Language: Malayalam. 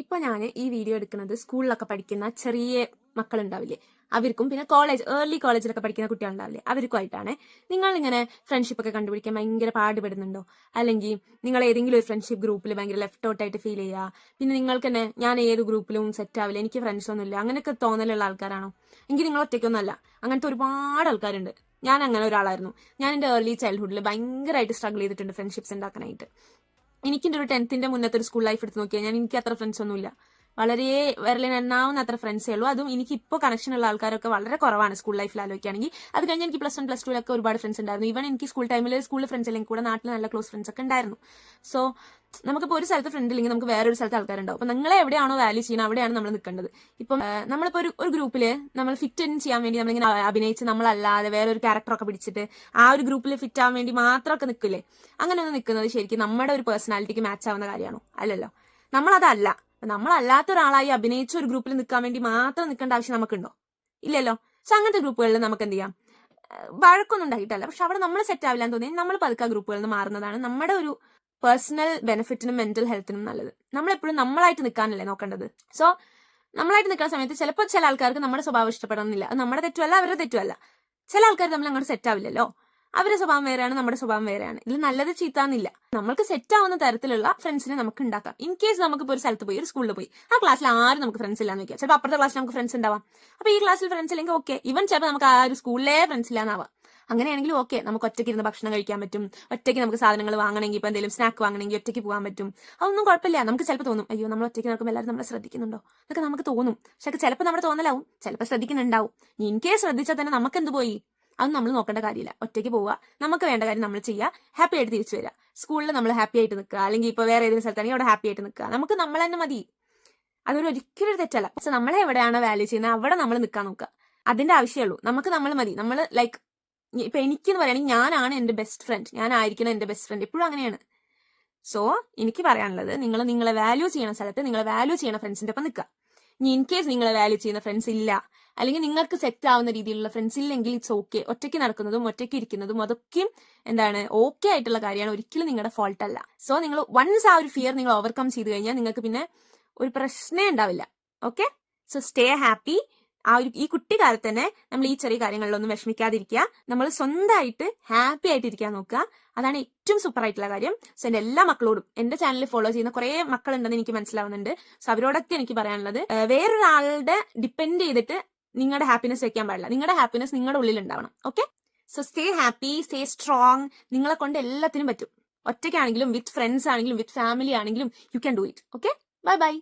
ഇപ്പൊ ഞാൻ ഈ വീഡിയോ എടുക്കുന്നത് സ്കൂളിലൊക്കെ പഠിക്കുന്ന ചെറിയ മക്കളുണ്ടാവില്ലേ അവർക്കും, പിന്നെ ഏർലി കോളേജിലൊക്കെ പഠിക്കുന്ന കുട്ടികളുണ്ടാവില്ലേ അവർക്കുമായിട്ടാണ്. നിങ്ങൾ ഇങ്ങനെ ഫ്രണ്ട്ഷിപ്പ് ഒക്കെ കണ്ടുപിടിക്കാൻ ഭയങ്കര പാടുപെടുന്നുണ്ടോ? അല്ലെങ്കിൽ നിങ്ങൾ ഏതെങ്കിലും ഒരു ഫ്രണ്ട്ഷിപ്പ് ഗ്രൂപ്പിൽ ഭയങ്കര ലെഫ്റ്റ് ഔട്ട് ആയിട്ട് ഫീൽ ചെയ്യുക, പിന്നെ നിങ്ങൾക്ക് തന്നെ ഞാൻ ഏത് ഗ്രൂപ്പിലും സെറ്റ് ആവില്ല, എനിക്ക് ഫ്രണ്ട്സ് ഒന്നുമില്ല, അങ്ങനെയൊക്കെ തോന്നലുള്ള ആൾക്കാരാണോ? എങ്കിൽ നിങ്ങൾ ഒറ്റയ്ക്കൊന്നുമല്ല. അങ്ങനത്തെ ഒരുപാട് ആൾക്കാരുണ്ട്. ഞാൻ അങ്ങനെ ഒരാളായിരുന്നു. ഞാൻ എൻ്റെ ഏർലി ചൈൽഡ്ഹുഡിൽ ഭയങ്കരമായിട്ട് സ്ട്രഗിൾ ചെയ്തിട്ടുണ്ട് ഫ്രണ്ട്ഷിപ്സ് ഉണ്ടാക്കാനായിട്ട്. എനിക്കിൻ്റെ ഒരു 10th മുന്നത്തെ ഒരു സ്കൂൾ ലൈഫ് എടുത്ത് നോക്കിയാൽ എനിക്ക് അത്ര ഫ്രണ്ട്സ് ഒന്നുമില്ല. വളരെ വിരലിനെണ്ണാവുന്ന അത്ര ഫ്രണ്ട്സേ ഉള്ളൂ. അതും എനിക്ക് ഇപ്പോൾ കണക്ഷൻ ഉള്ള ആൾക്കാരൊക്കെ വളരെ കുറവാണ് സ്കൂൾ ലൈഫിൽ ആലോചിക്കുകയാണെങ്കിൽ. അത് കഴിഞ്ഞ് എനിക്ക് +1 +2 ഒരുപാട് ഫ്രണ്ട്സ് ഉണ്ടായിരുന്നു. ഈവൻ എനിക്ക് സ്കൂൾ ഫ്രണ്ട്സ് അല്ലെങ്കിൽ കൂടെ നാട്ടിൽ നല്ല ക്ലോസ് ഫ്രണ്ട്സ് ഒക്കെ ഉണ്ടായിരുന്നു. സോ നമുക്കിപ്പോൾ ഒരു സ്ഥലത്ത് ഫ്രണ്ട് ഇല്ലെങ്കിൽ നമുക്ക് വേറൊരു സ്ഥലത്ത് ആൾക്കാരുണ്ടാവും. അപ്പം നിങ്ങളെ എവിടെയാണോ വാല്യൂ ചെയ്യുന്നത് അവിടെയാണ് നമ്മൾ നിൽക്കേണ്ടത്. ഇപ്പം നമ്മളിപ്പോൾ ഒരു ഗ്രൂപ്പിൽ നമ്മൾ ഫിറ്റ് ഇൻ ചെയ്യാൻ വേണ്ടി നമ്മളിങ്ങനെ അഭിനയിച്ച് നമ്മളല്ലാതെ വേറൊരു ക്യാരക്ടറൊക്കെ പിടിച്ചിട്ട് ആ ഒരു ഗ്രൂപ്പിൽ ഫിറ്റ് ആവാൻ വേണ്ടി മാത്രമൊക്കെ നിൽക്കില്ലേ? അങ്ങനെ ഒന്ന് നിൽക്കുന്നത് ശരിക്കും നമ്മുടെ ഒരു പേഴ്സണാലിറ്റിക്ക് മാച്ച് ആവുന്ന കാര്യമാണോ? അല്ലല്ലോ. നമ്മളതല്ല. നമ്മളല്ലാത്ത ഒരാളായി അഭിനയിച്ച ഒരു ഗ്രൂപ്പിൽ നിൽക്കാൻ വേണ്ടി മാത്രം നിൽക്കേണ്ട ആവശ്യം നമുക്കുണ്ടോ? ഇല്ലല്ലോ. സോ അങ്ങനത്തെ ഗ്രൂപ്പുകളിൽ നമുക്ക് എന്ത് ചെയ്യാം? വഴക്കൊന്നും ഉണ്ടായിട്ടല്ല, പക്ഷെ അവിടെ നമ്മൾ സെറ്റ് ആവില്ല എന്ന് തോന്നി നമ്മൾ പതുക്കെ ഗ്രൂപ്പുകളിൽ നിന്ന് മാറുന്നതാണ് നമ്മുടെ ഒരു പേഴ്സണൽ ബെനിഫിറ്റിനും മെന്റൽ ഹെൽത്തിനും നല്ലത്. നമ്മളെപ്പോഴും നമ്മളായിട്ട് നിൽക്കാനല്ലേ നോക്കേണ്ടത്. സോ നമ്മളായിട്ട് നിൽക്കുന്ന സമയത്ത് ചിലപ്പോൾ ചില ആൾക്കാർക്ക് നമ്മുടെ സ്വഭാവം ഇഷ്ടപ്പെടണമെന്നില്ല. അത് നമ്മുടെ തെറ്റുമല്ല, അവരുടെ തെറ്റുമല്ല. ചില ആൾക്കാർ നമ്മൾ അങ്ങോട്ട് സെറ്റ് ആവില്ലല്ലോ. അവരുടെ സ്വഭാവം വേറെയാണ്, നമ്മുടെ സ്വഭാവം വേറെയാണ്. ഇതിൽ നല്ലത് ചീത്താന്നില്ല. നമുക്ക് സെറ്റ് ആവുന്ന തരത്തിലുള്ള ഫ്രണ്ട്സിനെ നമുക്ക് ഉണ്ടാക്കാം. ഇൻ കേസ് നമുക്ക് ഒരു സ്ഥലത്ത് പോയി, ഒരു സ്കൂളിൽ പോയി, ആ ക്ലാസ്സിൽ ആരും നമുക്ക് ഫ്രണ്ട്സ് ഇല്ലാന്ന് വെക്കാം. ചിലപ്പോൾ അപ്പുറത്തെ ക്ലാസ്സിൽ നമുക്ക് ഫ്രണ്ട്സ് ഉണ്ടാവാം. അപ്പൊ ഈ ക്ലാസ്സിൽ ഫ്രണ്ട്സ് ഇല്ലെങ്കിൽ ഓക്കെ, ഇവൻ ചിലപ്പോൾ നമുക്ക് ആ ഒരു സ്കൂളിലെ ഫ്രണ്ട്സ് ഇല്ലാന്നാവാം. അങ്ങനെയാണെങ്കിലും ഓക്കെ, നമുക്ക് ഒറ്റയ്ക്ക് ഇരുന്ന് ഭക്ഷണം കഴിക്കാൻ പറ്റും. ഒറ്റയ്ക്ക് നമുക്ക് സാധനങ്ങൾ വാങ്ങണമെങ്കിൽ, ഇപ്പൊ എന്തെങ്കിലും സ്നാക്ക് വാങ്ങണമെങ്കിൽ ഒറ്റയ്ക്ക് പോകാൻ പറ്റും. അതൊന്നും കുഴപ്പമില്ല. നമുക്ക് ചിലപ്പോൾ തോന്നും, അയ്യോ നമ്മൾ ഒറ്റയ്ക്ക് നടക്കുമ്പോൾ എല്ലാവരും നമ്മളെ ശ്രദ്ധിക്കുന്നുണ്ടോ എന്നൊക്കെ നമുക്ക് തോന്നും. പക്ഷെ ചിലപ്പോൾ നമ്മുടെ തോന്നലാവും, ചിലപ്പോൾ ശ്രദ്ധിക്കുന്നുണ്ടാവും. ഇൻ കേസ് ശ്രദ്ധിച്ചാൽ തന്നെ നമുക്ക് എന്ത് പോയി? അത് നമ്മൾ നോക്കേണ്ട കാര്യമില്ല. ഒറ്റയ്ക്ക് പോവുക, നമുക്ക് വേണ്ട കാര്യം നമ്മൾ ചെയ്യുക, ഹാപ്പി ആയിട്ട് തിരിച്ചു വരിക. സ്കൂളിൽ നമ്മൾ ഹാപ്പി ആയിട്ട് നിൽക്കുക, അല്ലെങ്കിൽ ഇപ്പോൾ വേറെ ഏതെങ്കിലും സ്ഥലത്താണെങ്കിൽ അവിടെ ഹാപ്പി ആയിട്ട് നിൽക്കുക. നമുക്ക് നമ്മൾ തന്നെ മതി. അതൊരു ഒരിക്കലും ഒരു തെറ്റല്ല. പക്ഷെ നമ്മളെ എവിടെയാണോ വാല്യൂ ചെയ്യുന്നത് അവിടെ നമ്മൾ നിൽക്കാൻ നോക്കുക. അതിന്റെ ആവശ്യമുള്ളൂ. നമുക്ക് നമ്മൾ മതി. നമ്മൾ ലൈക്ക് ഇപ്പൊ എനിക്കെന്ന് പറയുകയാണെങ്കിൽ ഞാനാണ് എന്റെ ബെസ്റ്റ് ഫ്രണ്ട്, ഞാനായിരിക്കണം എന്റെ ബെസ്റ്റ് ഫ്രണ്ട്, എപ്പോഴും അങ്ങനെയാണ്. സോ എനിക്ക് പറയാനുള്ളത്, നിങ്ങൾ നിങ്ങളെ വാല്യൂ ചെയ്യുന്ന സ്ഥലത്ത് നിങ്ങളെ വാല്യൂ ചെയ്യുന്ന ഫ്രണ്ട്സിന്റെ ഒപ്പം നിൽക്കുക. ഇനി ഇൻ കേസ് നിങ്ങളെ വാല്യൂ ചെയ്യുന്ന ഫ്രണ്ട്സ് ഇല്ല, അല്ലെങ്കിൽ നിങ്ങൾക്ക് സെറ്റ് ആവുന്ന രീതിയിലുള്ള ഫ്രണ്ട്സ് ഇല്ലെങ്കിൽ ഇറ്റ്സ് ഓക്കെ. ഒറ്റയ്ക്ക് നടക്കുന്നതും ഒറ്റയ്ക്ക് ഇരിക്കുന്നതും അതൊക്കെയും ഓക്കെ ആയിട്ടുള്ള കാര്യമാണ്. ഒരിക്കലും നിങ്ങളുടെ ഫോൾട്ട് അല്ല. സോ നിങ്ങൾ വൺസ് ആ ഒരു ഫിയർ നിങ്ങൾ ഓവർകം ചെയ്ത് കഴിഞ്ഞാൽ നിങ്ങൾക്ക് പിന്നെ ഒരു പ്രശ്നമേ ഉണ്ടാവില്ല. Okay, so stay happy. ഈ കുട്ടിക്കാലത്ത് തന്നെ നമ്മൾ ഈ ചെറിയ കാര്യങ്ങളിലൊന്നും വിഷമിക്കാതിരിക്കുക. നമ്മൾ സ്വന്തമായിട്ട് ഹാപ്പി ആയിട്ട് ഇരിക്കാൻ നോക്കുക. അതാണ് ഏറ്റവും സൂപ്പർ ആയിട്ടുള്ള കാര്യം. സോ എന്റെ എല്ലാ മക്കളോടും, എന്റെ ചാനൽ ഫോളോ ചെയ്യുന്ന കുറെ മക്കളുണ്ടെന്ന് എനിക്ക് മനസ്സിലാവുന്നുണ്ട്. സോ അവരോടൊക്കെ എനിക്ക് പറയാനുള്ളത്, വേറൊരാളുടെ ഡിപ്പെൻഡ് ചെയ്തിട്ട് നിങ്ങളുടെ ഹാപ്പിനെസ് വെക്കാൻ പാടില്ല. നിങ്ങളുടെ ഹാപ്പിനെസ് നിങ്ങളുടെ ഉള്ളിൽ ഉണ്ടാവണം. Okay, so stay happy, stay strong. നിങ്ങളെ കൊണ്ട് എല്ലാത്തിനും പറ്റും. ഒറ്റയ്ക്കാണെങ്കിലും, വിത്ത് ഫ്രണ്ട്സ് ആണെങ്കിലും, വിത്ത് ഫാമിലി ആണെങ്കിലും, you can do it. Okay, bye bye.